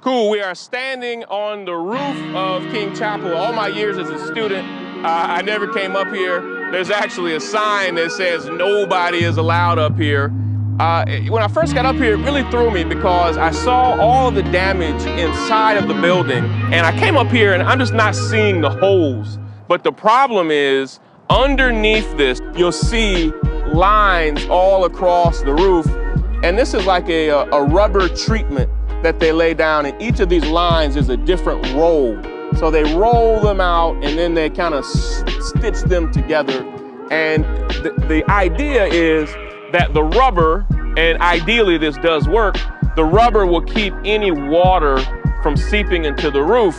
Cool, we are standing on the roof of King Chapel. All my years as a student, I never came up here. There's actually a sign that says nobody is allowed up here. When I first got up here, it really threw me because I saw all the damage inside of the building. And I came up here and I'm just not seeing the holes. But the problem is, underneath this, you'll see lines all across the roof. And this is like a rubber treatment that they lay down, and each of these lines is a different roll. So they roll them out and then they kind of stitch them together. And the idea is that the rubber, and ideally this does work, the rubber will keep any water from seeping into the roof.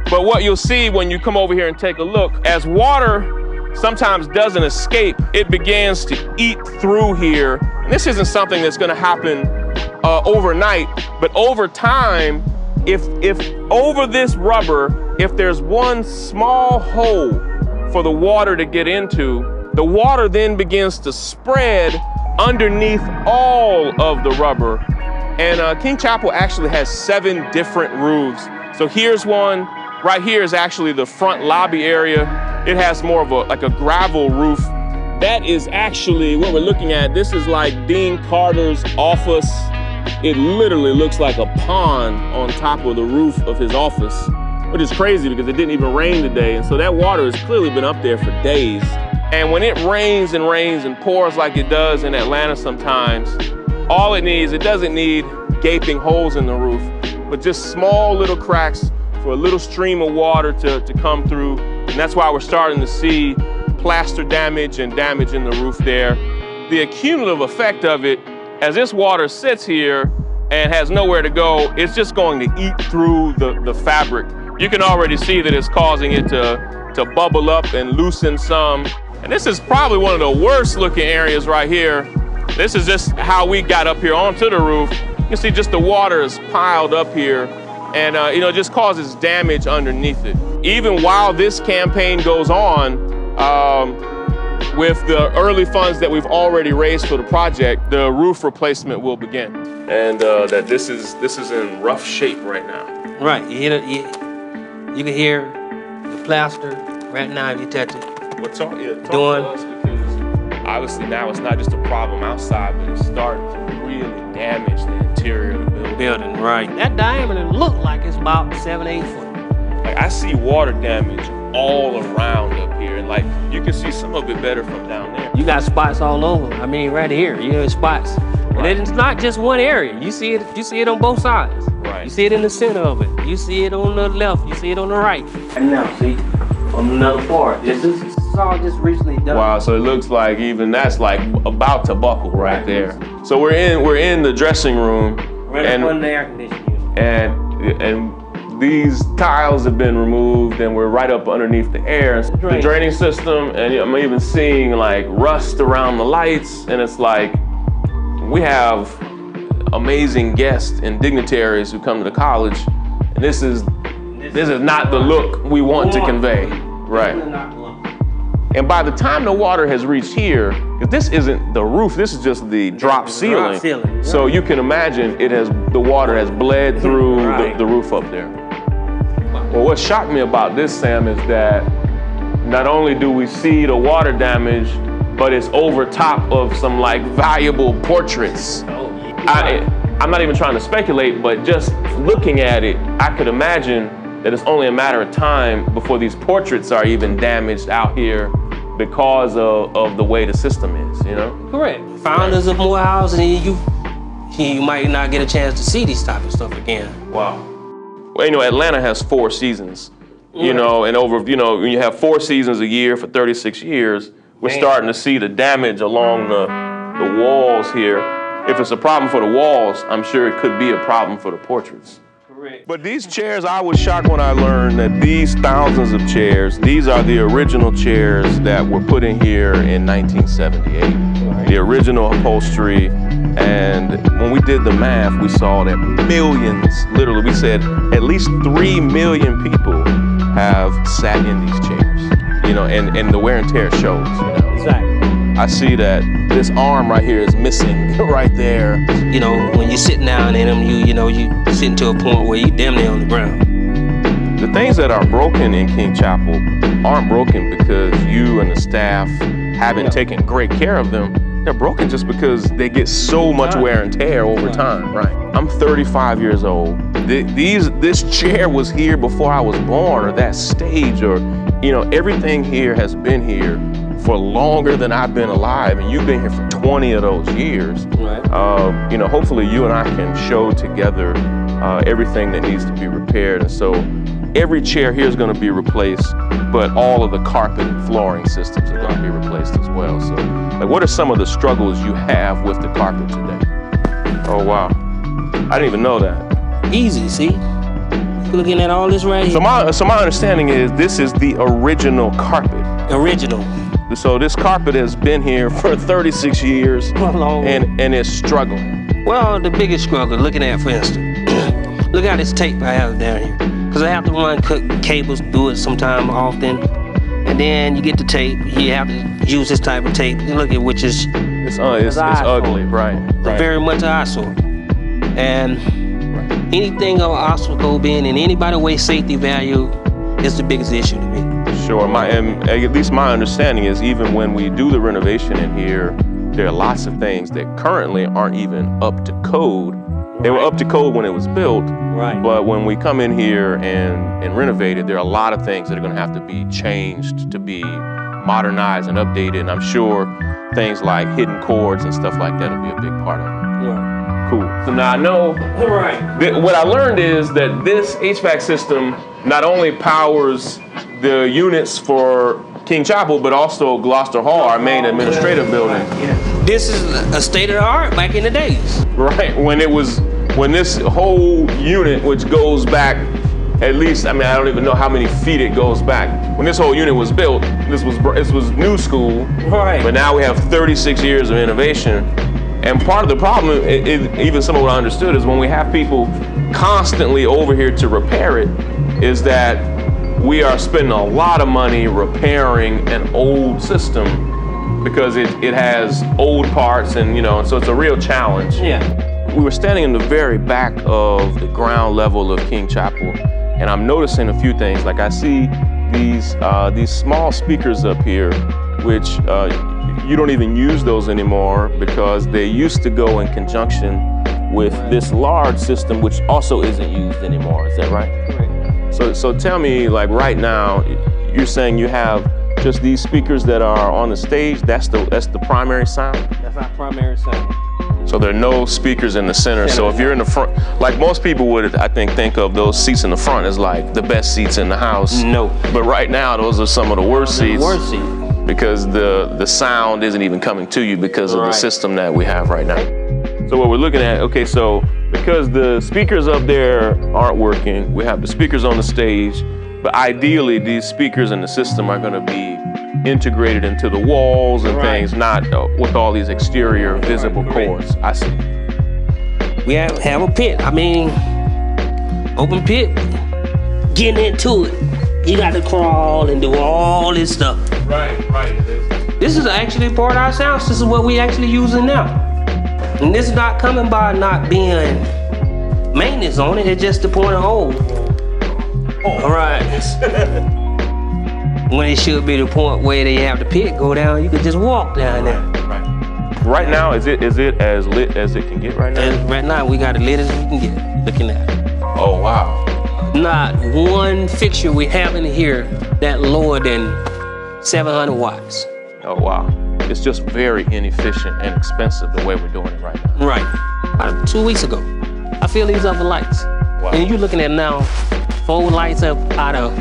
But what you'll see when you come over here and take a look, as water sometimes doesn't escape, it begins to eat through here. And this isn't something that's gonna happen overnight, but over time, if over this rubber, if there's one small hole for the water to get into, the water then begins to spread underneath all of the rubber. And King Chapel actually has 7 different roofs. So here's one, right here is actually the front lobby area. It has more of a gravel roof. That is actually what we're looking at. This is like Dean Carter's office. It literally looks like a pond on top of the roof of his office, which is crazy because it didn't even rain today. And so that water has clearly been up there for days. And when it rains and rains and pours like it does in Atlanta sometimes, all it needs, it doesn't need gaping holes in the roof, but just small little cracks for a little stream of water to come through. And that's why we're starting to see plaster damage and damage in the roof there. The accumulative effect of it, as this water sits here and has nowhere to go, it's just going to eat through the fabric. You can already see that it's causing it to bubble up and loosen some. And this is probably one of the worst looking areas right here. This is just how we got up here onto the roof. You can see just the water is piled up here and it just causes damage underneath it. Even while this campaign goes on, with the early funds that we've already raised for the project, the roof replacement will begin. And that this is in rough shape right now. Right, you can hear the plaster right now if you touch it. Well, talk to us, because obviously now it's not just a problem outside, but it's starting to really damage the interior of the building. Right. That diameter look like it's about 7-8 foot. Like I see water damage all around up here, and like you can see some of it better from down there. You got spots all over. I mean, right here, you have spots. Right. And it's not just one area. You see it on both sides. Right. You see it in the center of it. You see it on the left. You see it on the right. And now, see, on another part. This is all just recently done. Wow, so it looks like even that's like about to buckle right there. So we're in the dressing room. Right in front of the air conditioning. And these tiles have been removed and we're right up underneath the air. The draining system, and I'm even seeing like rust around the lights, and it's like we have amazing guests and dignitaries who come to the college, and this is not the look we want to convey. Right. And by the time the water has reached here, if this isn't the roof, this is just the drop ceiling. So you can imagine the water has bled through the roof up there. Well, what shocked me about this, Sam, is that not only do we see the water damage, but it's over top of some like valuable portraits. I'm not even trying to speculate, but just looking at it, I could imagine that it's only a matter of time before these portraits are even damaged out here because of the way the system is, you know? Correct. Founders of Morehouse, and you might not get a chance to see these type of stuff again. Wow. Well, Atlanta has 4 seasons, and when you have 4 seasons a year for 36 years, we're starting to see the damage along the walls here. If it's a problem for the walls, I'm sure it could be a problem for the portraits. Correct. But these chairs, I was shocked when I learned that these thousands of chairs, these are the original chairs that were put in here in 1978. Right. The original upholstery. And when we did the math, we saw that millions, literally, we said at least 3 million people have sat in these chairs, and the wear and tear shows. Exactly. I see that this arm right here is missing right there. You know, when you're sitting down in them, you sitting to a point where you damn near on the ground. The things that are broken in King Chapel aren't broken because you and the staff haven't taken great care of them. They're broken just because they get so much wear and tear over time, right? I'm 35 years old. This chair was here before I was born, or that stage, or, you know, everything here has been here for longer than I've been alive, and you've been here for 20 of those years. Right. You know, hopefully you and I can show together everything that needs to be repaired. And so every chair here is going to be replaced, but all of the carpet and flooring systems are going to be replaced as well. So, like, what are some of the struggles you have with the carpet today? Oh, wow. I didn't even know that. Easy, see? Looking at all this right here. So my understanding is this is the original carpet. Original. So this carpet has been here for 36 years and it's struggling. Well, the biggest struggle, looking at, for instance, look at this tape I have down here. Because I have to run cables through it sometime often. And then you get the tape, you have to use this type of tape. Look at which is it's ugly, right? Very much an eyesore. And anything of obstacle being in anybody way safety value is the biggest issue to me. Sure, and at least my understanding is even when we do the renovation in here, there are lots of things that currently aren't even up to code. They were up to code when it was built, but when we come in here and renovate it, there are a lot of things that are going to have to be changed to be modernized and updated. And I'm sure things like hidden cords and stuff like that will be a big part of it. Yeah. Cool. So now I know what I learned is that this HVAC system not only powers the units for King Chapel, but also Gloucester Hall, our main administrative building. This is a state of the art back in the days. Right, when this whole unit, which goes back at least, I don't even know how many feet it goes back. When this whole unit was built, this was new school, right? But now we have 36 years of innovation. And part of the problem, even some of what I understood, is when we have people constantly over here to repair it, is that we are spending a lot of money repairing an old system because it has old parts, and so it's a real challenge. Yeah. We were standing in the very back of the ground level of King Chapel, and I'm noticing a few things. Like, I see these small speakers up here, which you don't even use those anymore because they used to go in conjunction with this large system, which also isn't used anymore. Is that right? Correct. So tell me, like, right now, you're saying you have just these speakers that are on the stage. That's the primary sound. That's our primary sound. So there are no speakers in the center. So if you're in the front, like most people would, I think of those seats in the front as like the best seats in the house. No. But right now, those are some of the worst seats. Worst seats. Because the sound isn't even coming to you because of the system that we have right now. So what we're looking at, okay, so because the speakers up there aren't working, we have the speakers on the stage, but ideally these speakers in the system are going to be integrated into the walls and things, not with all these exterior visible cords. I see. We have a pit. Open pit, getting into it. You got to crawl and do all this stuff. Right. This is actually part of our sound system, what we actually using now. And this is not coming by not being maintenance on it, it's just the point of hold. All right. When it should be the point where they have the pit go down, you could just walk down there. Right now, is it as lit as it can get right now? And right now, we got it lit as we can get, looking at it. Oh, wow. Not one fixture we have in here that lower than 700 watts. Oh, wow. It's just very inefficient and expensive the way we're doing it right now. Right. About 2 weeks ago, I feel these other lights. Wow. And you're looking at now 4 lights up out of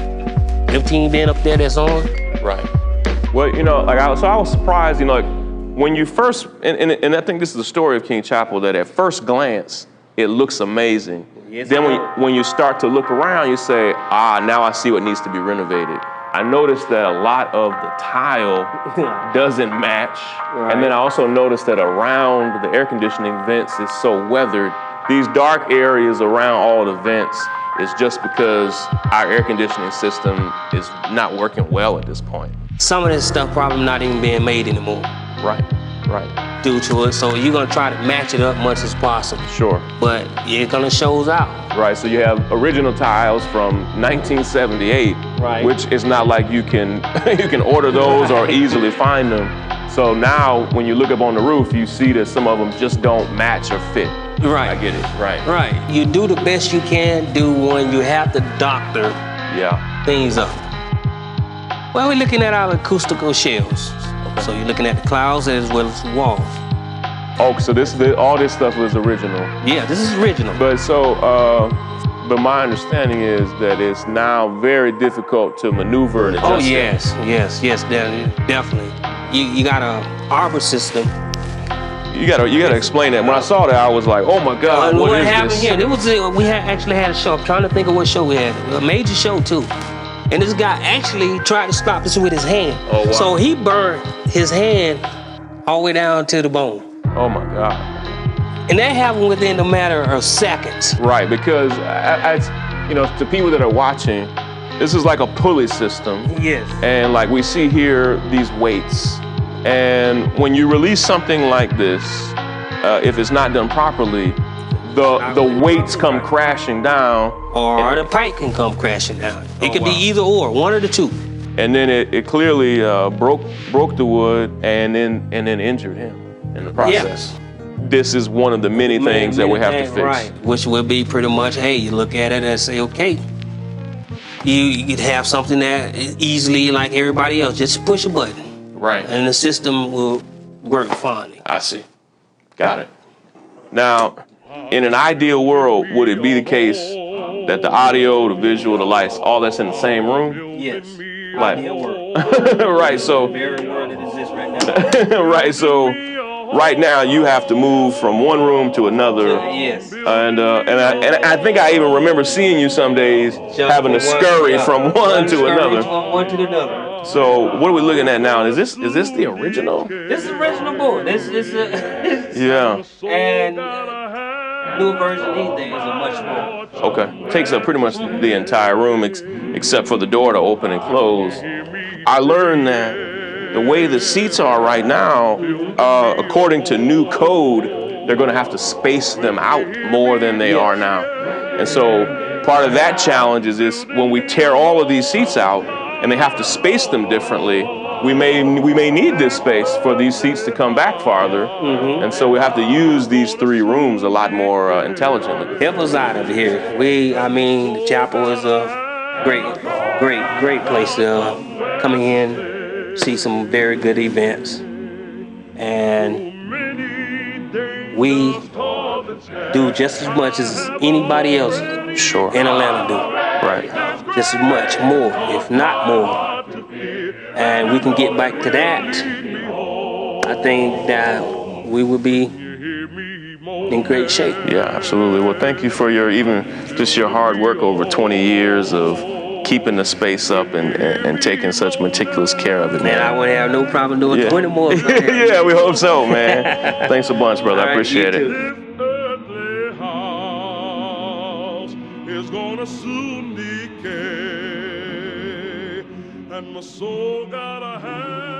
15 being up there that's on. Right. Well, I was surprised, like when you first, and I think this is the story of King Chapel, that at first glance, it looks amazing. Yes, then when you start to look around, you say, now I see what needs to be renovated. I noticed that a lot of the tile doesn't match. Right. And then I also noticed that around the air conditioning vents is so weathered. These dark areas around all the vents is just because our air conditioning system is not working well at this point. Some of this stuff probably not even being made anymore. Right. Right. due to it. So you're gonna try to match it up much as possible. Sure. But it gonna shows out. Right. So you have original tiles from 1978, Right. which is not like you can you can order those or easily find them. So now when you look up on the roof, you see that some of them just don't match or fit. Right. I get it. Right. Right. You do the best you can do when you have to doctor Yeah. things up. Well, we're looking at our acoustical shells. Okay. So you're looking at the clouds as well as the walls. Oh, so all this stuff was original. Yeah, this is original. But my understanding is that it's now very difficult to maneuver and adjust. Oh yes, definitely. You got a arbor system. You gotta explain that. When I saw that, I was like, oh my God, what is happened this? here? It was we actually had a show. I'm trying to think of what show we had. A major show too. And this guy actually tried to stop us with his hand. Oh, wow. So he burned his hand all the way down to the bone. Oh my God. And that happened within a matter of seconds. Right, because to people that are watching, this is like a pulley system. Yes. And like we see here, these weights. And when you release something like this, if it's not done properly, the weights come crashing down. Or the pipe can come crashing down. It could wow. be either or, one of the two. And then it clearly broke the wood and then injured him in the process. Yeah. This is one of the many things that we have to fix. Right, which would be pretty much, hey, you look at it and say, okay, you could have something that is easily like everybody else, just push a button. Right. And the system will work fine. I see. Got it. Now, in an ideal world, would it be the case that the audio, the visual, the lights, all that's in the same room? Yes. Like, Ideal world. right, so, Very world that exists right now. right, so, right now you have to move from one room to another. Yes. And I think I even remember seeing you some days having to scurry from one to another. One to another. So what are we looking at now? Is this the original? This is the original board. This is Yeah. And new version these days are much more. Okay. Takes up pretty much the entire room except for the door to open and close. I learned that the way the seats are right now, according to new code, they're going to have to space them out more than they are now. And so part of that challenge is this: when we tear all of these seats out and they have to space them differently, we may need this space for these seats to come back farther. Mm-hmm. And so we have to use these three rooms a lot more intelligently. Help us out of here. The chapel is a great place to come in, see some very good events. And we do just as much as anybody else Sure. in Atlanta do. Right. Just as much, more, if not more. And we can get back to that. I think that we will be in great shape. Yeah, absolutely. Well, thank you for your hard work over 20 years of keeping the space up and taking such meticulous care of it, man. Man, I wouldn't have no problem doing 20 more. Yeah, we hope so, man. Thanks a bunch, brother. I appreciate it. Earthly house is gonna soon decay, and my soul gotta have